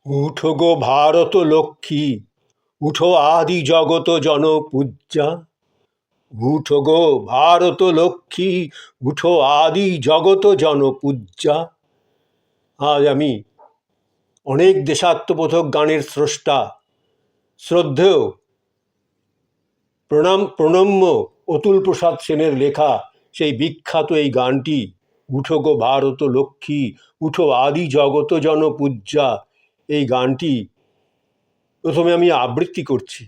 উঠো গো ভারত লক্ষ্মী, উঠো আদি জগত জনপূজ্যা। উঠো গো ভারত লক্ষ্মী, উঠো আদি জগত জনপূজ্যা। আজ আমি অনেক দেশাত্মবোধক গানের স্রষ্টা, শ্রদ্ধেয় প্রণম্য অতুল প্রসাদ সেনের লেখা সেই বিখ্যাত এই গানটি উঠো গো ভারত লক্ষ্মী, উঠো আদি জগত জনপূজ্যা, এই গানটি প্রথমে আমি আবৃত্তি করছি।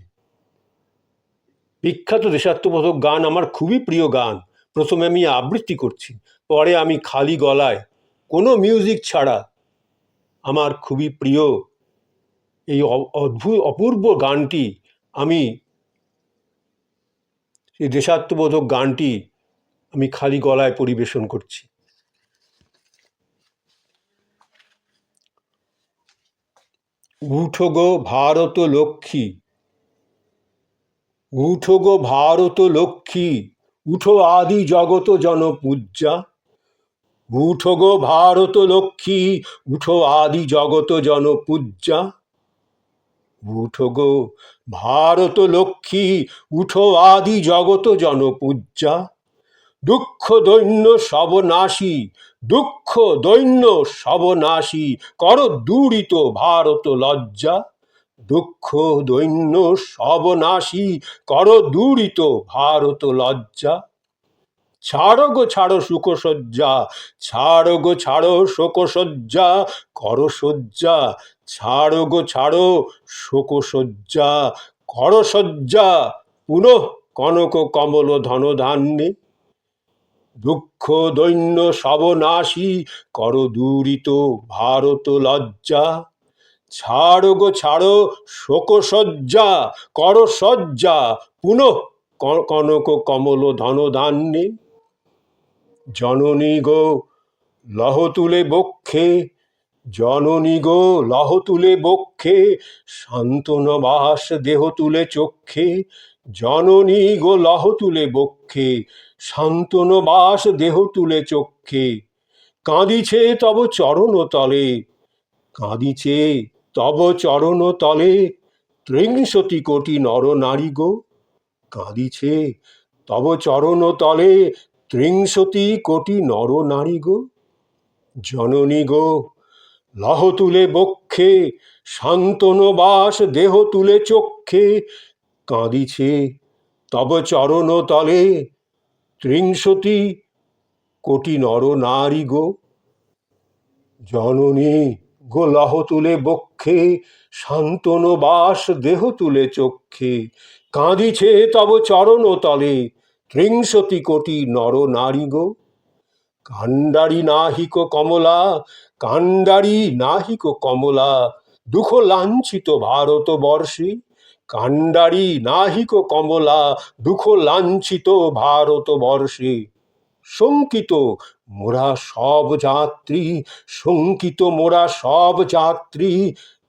বিখ্যাত দেশাত্মবোধক গান আমার খুবই প্রিয় গান। প্রথমে আমি আবৃত্তি করছি, পরে আমি খালি গলায় কোনো মিউজিক ছাড়া আমার খুবই প্রিয় এই অপূর্ব গানটি, আমি এই দেশাত্মবোধক গানটি আমি খালি গলায় পরিবেশন করছি। উঠো গো ভারত লক্ষ্মী, উঠো গো ভারত লক্ষ্মী, উঠো আদি জগত জনপূজ্যা। উঠো গো ভারত লক্ষ্মী, উঠো আদি জগত জনপূজ্যা। উঠো গো ভারত লক্ষ্মী, উঠো আদি জগত জনপূজ্যা। দুঃখ দৈন্য সবনাশী, দুঃখ দৈন্য সবনাশী, কর দূরিত ভারত লজ্জা। দুঃখ দৈন্য সবনাশী, কর দূরিত ভারত লজ্জা। ছাড়ো গো ছাড়ো সুখসজ্জা, ছাড়ো গো ছাড়ো শোকসজ্জা, কর সজ্জা। ছাড়ো গো ছাড়ো শোকসজ্জা, কর সজ্জা, পুনঃ কনক কমল ধন ধান্যে। দুঃখ দৈন্য সবনাশী, কর দূরিত ভারত লজ্জা। ছাড়ো গো ছাড়ো শোকসজ্জা, কর সজ্জা, পুনঃ কনক কমল ধন ধান্যে। জননী গো লহ তুলে বক্ষে, জননী গো লহ তুলে বক্ষে, সান্ত্বনা বাস দেহ তুলে চক্ষে। জননী গো লহ তুলে বক্ষে, সান্ত্বনা বাস দেহ তুলে চক্ষে। কাঁদিছে তব চরণ তলে, কাঁদিছে তব চরণ তলে, ত্রিংশতি কোটি নর নারী গো। কাঁদিছে তব চরণ তলে, ত্রিংশতি কোটি নর নারী গো। জননী গো লহ তুলে বক্ষে, সান্ত্বনা বাস দেহ তুলে চক্ষে। কাঁদিছে তব চরণ তলে, ত্রিংশতি কোটি নর নারী গো। জননী গো লহ তুলে বক্ষে, সান্ত্বনা বাস দেহ তুলে চক্ষে। কাঁদিছে তব চরণ তলে, ত্রিংশতি কোটি নর নারী গো। কাণ্ডারি নাহিক কমলা, কাণ্ডারি নাহিক কমলা, দুঃখ লাঞ্ছিত ভারতবর্ষে। কাণ্ডারি নাহিক কমলা, দুঃখ লাঞ্ছিত ভারতবর্ষে। শঙ্কিত মোরা সব যাত্রী, শঙ্কিত মোরা সব যাত্রী,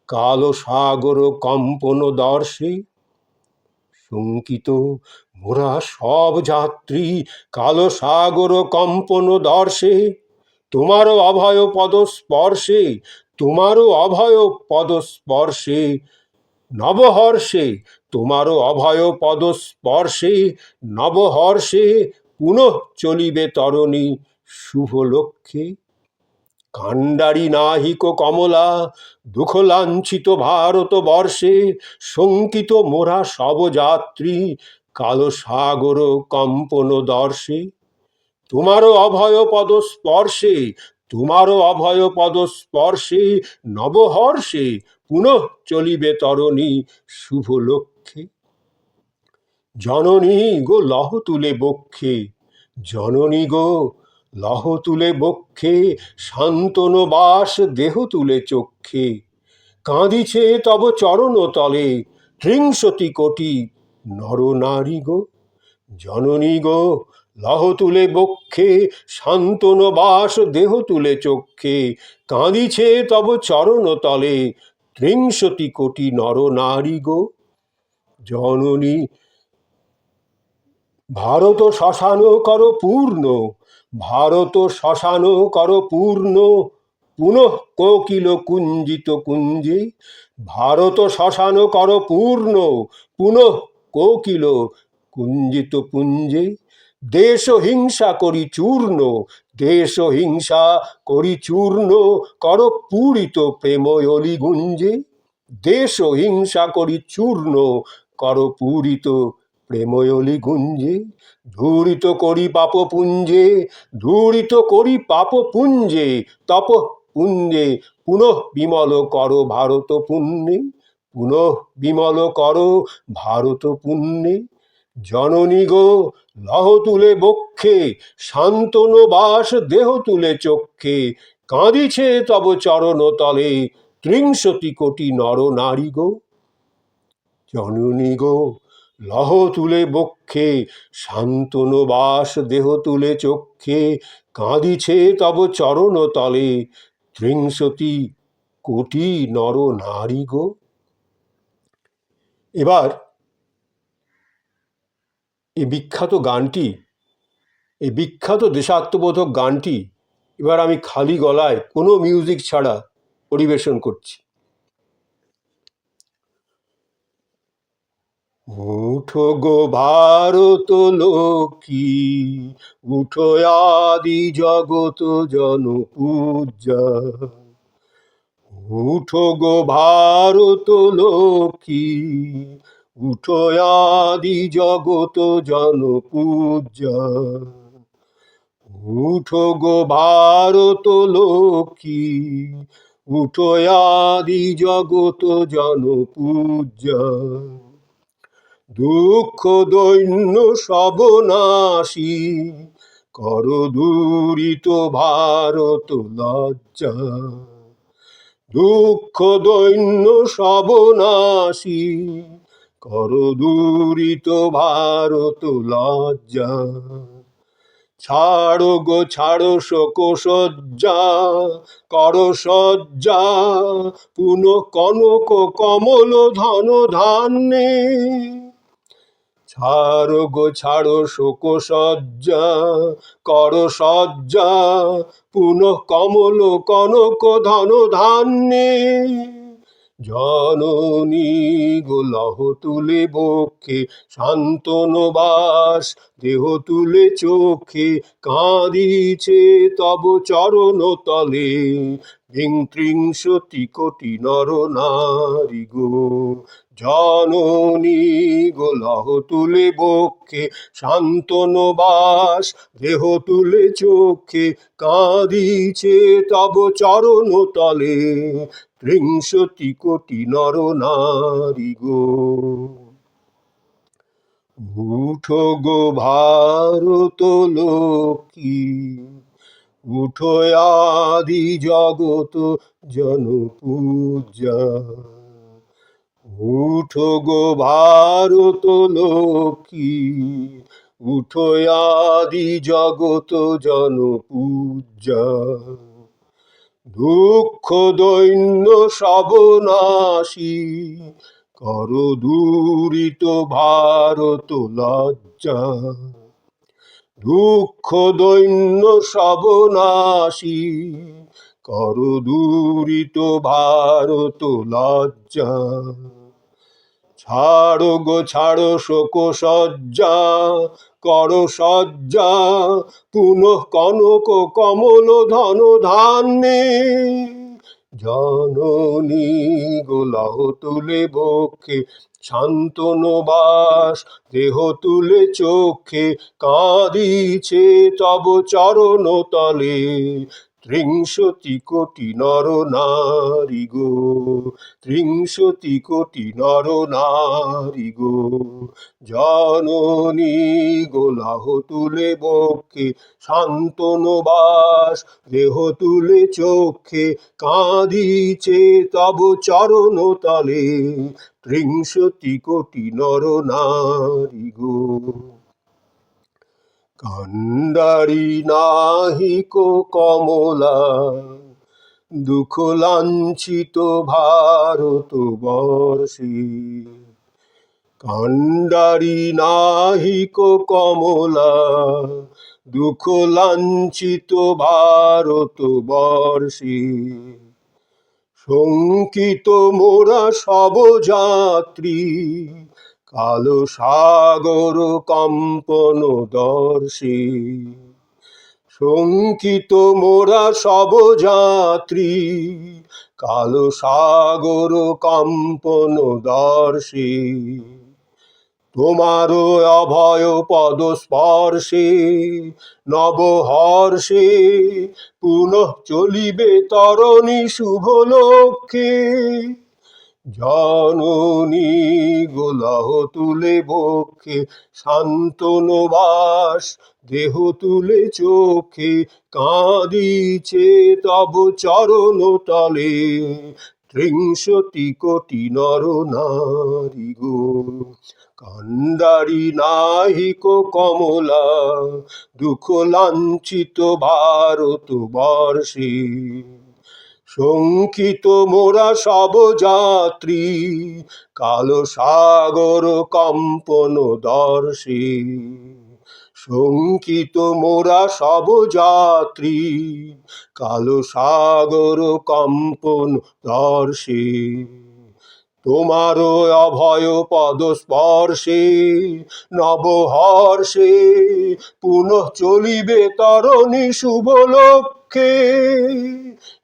কালো সাগর কম্পন দর্শে। শঙ্কিত মোরা সব যাত্রী, কালো সাগর কম্পন দর্শে। তোমারও অভয় পদ স্পর্শে, তোমারও অভয় পদ স্পর্শে, নবহর্ষে। তোমারও অভয় পদ স্পর্শে, নবহর্ষে, পুনঃ চলিবে তরণী শুভ লক্ষ্যে। কাণ্ডারি নাহিক কমলা, দুঃখ লাঞ্ছিত ভারতবর্ষে। শঙ্কিত মোরা সব যাত্রী, কালো সাগর কম্পন দর্শে। তোমারও অভয় পদ স্পর্শে, তোমারও অভয় পদ স্পর্শে, নবহর্ষে, পুনঃ চলিবে তরণী শুভ লক্ষ্যে। জননী গো লহ তুলে বক্ষে, জননী গো লহ তুলে বক্ষে, সান্ত্বনা বাস দেহ তুলে চক্ষে। কাঁদিছে তব চরণ তলে, ত্রিংশতি কোটি নর নারী গো। জননী গো লহ তুলে বক্ষে, সান্ত্বনা বাস দেহ তুলে চক্ষে। কাঁদিছে তব চরণ তলে, ত্রিংশতি কোটি নর নারী গো। জননী ভারত শ্মশান কর পূর্ণ, ভারত শ্মশান কর পূর্ণ, পুনঃ কোকিল কুঞ্জিত কুঞ্জে, ভারত শ্মশান কর পূর্ণ, পুনঃ কোকিল কুঞ্জিত কুঞ্জে, দেশ হিংসা করি চূর্ণ, দেশ হিংসা করি চূর্ণ, কর পূরিত প্রেময়লি গুঞ্জে, দেশ হিংসা করি চূর্ণ, কর পূরিত প্রেময়লি গুঞ্জে, ধূরিত করি পাপ পুঞ্জে, ধূরিত করি পাপ পুঞ্জে, তপ পুঞ্জে, পুনঃ বিমল কর ভারত পুণ্যে, পুনঃ বিমল কর ভারত পুণ্যে। জননী গো লহ তুলে বক্ষে, শান্তনু বাস দেহ তুলে চক্ষে, কাঁদিছে তব চরণ তলে ত্রিংশতি কোটি নর নারী গো। জননী গো লহ তুলে বক্ষে, শান্তনু বাস দেহ তুলে চক্ষে, কাঁদিছে তব চরণ তলে ত্রিংশতি কোটি নর নারী গো। এবার এই বিখ্যাত গানটি, এই বিখ্যাত দেশাত্মবোধক গানটি এবার আমি খালি গলায় কোনো মিউজিক ছাড়া পরিবেশন করছি। উঠো গো ভারত লক্ষ্মী, উঠো আদি জগত জন পূজা, উঠো গো ভারত লক্ষ্মী, উঠো আদি জগত জন পূজা, উঠো গো ভারত লক্ষ্মী, উঠো আদি জগত জন পূজা, দুঃখ দৈন্য সব নাশী, কর দূরিত ভারত লজ্জা, দুঃখ দৈন্য সব নাশী, কর দূরিত ভারত লজ্জা, ছাড়ো গো ছাড়ো শোক সজ্জা, কর সজ্জা, পুনঃ কনক কমল ধন ধান্যে, ছাড়ো গো ছাড়ো শোক সজ্জা, কর সজ্জা, পুনঃ কমল কনক ধন ধান্যে। জননী গো লহ তুলে বক্ষে, শান্তনু বাস দেহ তুলে চক্ষে, কাঁদিছে তব চরণ তলে ত্রিংশতি কোটি নর নারী গো। জননী গো লহ তুলে বক্ষে, শান্তনু বাস দেহ তুলে চক্ষে, কাঁদিছে তব চরণ তলে ত্রিংশতি কোটি নর নারী গো। উঠো গো ভারত লক্ষ্মী, উঠো আদি জগত জন পূজা, উঠো গো ভারত লক্ষ্মী, উঠো আদি জগত জন পূজা, দুঃখ দৈন্য সব নাশী, কর দূরিত ভারত লজ্জা, দুঃখ দৈন্য সব নাশী, কর দূরিত ভারত লজ্জা, ছাড়ো গো ছাড়ো শোক সজ্জা, কর সজ্জা, পুনঃ কনক কমল ধন ধান্যে। জননী গো লহ তুলে বক্ষে, শান্তনু বাস দেহ তুলে চক্ষে, কাঁদিছে তব চরণ তলে ত্রিংশতি কোটি নর নারী গো। ত্রিংশতি কোটি নর নারী গো। জননী গো লহ তুলে বক্ষে, শান্তনু বাস দেহ তুলে চক্ষে, কাঁদিছে তব চরণ তলে ত্রিংশতি কোটি নর নারী গো। কান্ডারি নাহিক কমলা, দুঃখ লাঞ্ছিত ভারত বর্ষে, কাণ্ডারি নাহিক কমলা, দুঃখ লাঞ্ছিত ভারতবর্ষে। শঙ্কিত মোরা সব যাত্রী, কালো সাগর কম্পন দর্শে। শঙ্কিত মোরা সব যাত্রী, কালো সাগর কম্পন দর্শে। তোমার অভয় পদ স্পর্শে নবহর্ষে, পুনঃ চলিবে তরণী শুভ লক্ষ্যে। জননী গোলাহ তুলে বক্ষে, শান্তনু বাস দেহ তুলে চোখে। কাঁদিছে তব চরণ তলে, ত্রিংশতি কোটি নর নারী গো। কাণ্ডারি নাহিক কমলা, দুঃখ লাঞ্ছিত ভারতবর্ষে। শঙ্কিত মোরা সব যাত্রী, কালো সাগর কম্পন দর্শে। শঙ্কিত মোরা সব যাত্রী, কালো সাগর কম্পন দর্শে। তোমার অভয় পদ স্পর্শে নবহর্ষে, পুনঃ চলিবে তরণী শুভ লক্ষ্যে।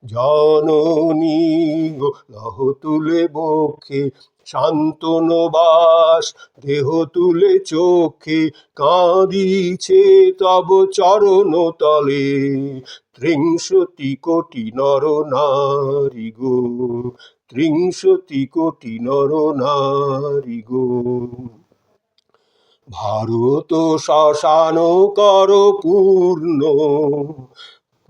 জননী গোলাহ তুলে বক্ষে, শান্তনু বাস দেহ তুলে চোখে। কাঁদিছে তব চরণ তলে, ত্রিংশতি কোটি নর নারী গো। ত্রিংশতি কোটি নর নারী গো। ভারত শ্মশান কর পূর্ণ,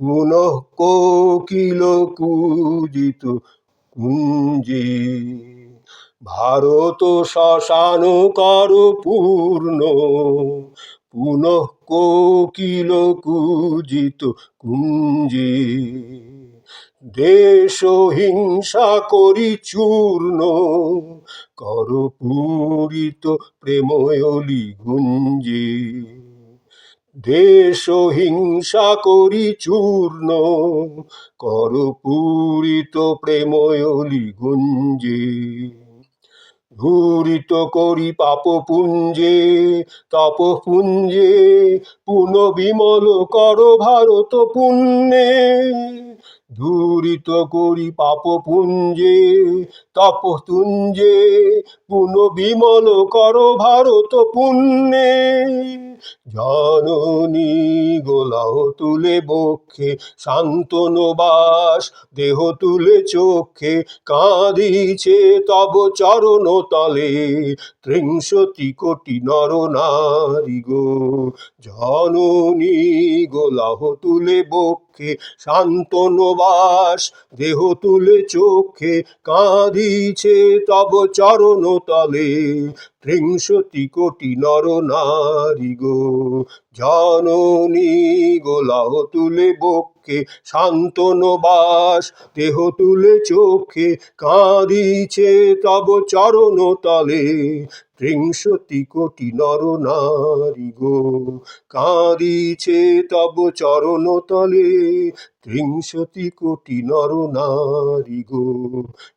পুনঃ কোকিল কূজিত কুঞ্জে। ভারত শ্মশান কর পূর্ণ, পুনঃ কোকিল কূজিত কুঞ্জে। দেশ হিংসা করি চূর্ণ, কর পূরিত প্রেময়লি গুঞ্জে। দেশ হিংসা করি চূর্ণ, কর পূরিত প্রেময়লি গুঞ্জে। ধূরিত করি পাপ পুঞ্জে তপ পুঞ্জে, পুন বিমল কর ভারত পুণ্যে। ধূরিত করি পাপ পুঞ্জে তপ তুঞ্জে, পুন বিমল কর ভারত পুণ্যে। জননী গোলাহ তুলে বক্ষে, শান্তনু বাস দেহ তুলে চোখে। কাঁদিছে তব চরণ তলে, ত্রিংশতি কোটি নর নারী গো। জননী গোলাহ তুলে বক্ষে, শান্তনু বাস দেহ তুলে চোখে। কাঁদিছে তব চরণ তলে, ত্রিংশতি কোটি নর নারী গো। জননী গোলাহ তুলে বক্ষে, শান্তনু বাস দেহ তুলে চোখে। কাঁদিছে তব চরণ তলে, ত্রিংশতি কোটি নর নারী গো। কাঁদিছে তব চরণ তলে, ত্রিংশতি কোটি নর নারী গো।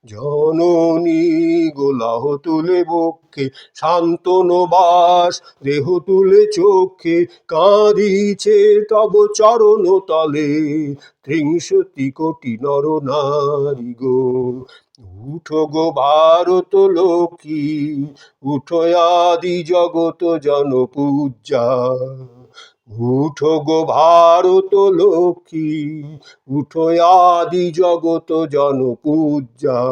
জননী গোলাহ তুলে বক্ষে, শান্তনু বাস দেহ তুলে চোখে। কাঁদিছে তব চরণ তলে, ত্রিংশতি কোটি নর নারী গো। উঠো গো ভারত লক্ষ্মী, উঠো আদি জগত জন পূজা। উঠো গো ভারত লক্ষ্মী, উঠো আদি জগত জন পূজা।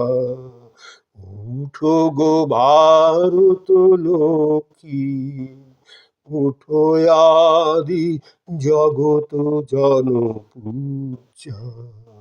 উঠো গো ভারত লক্ষ্মী, উঠো আদি জগত জন পূজা।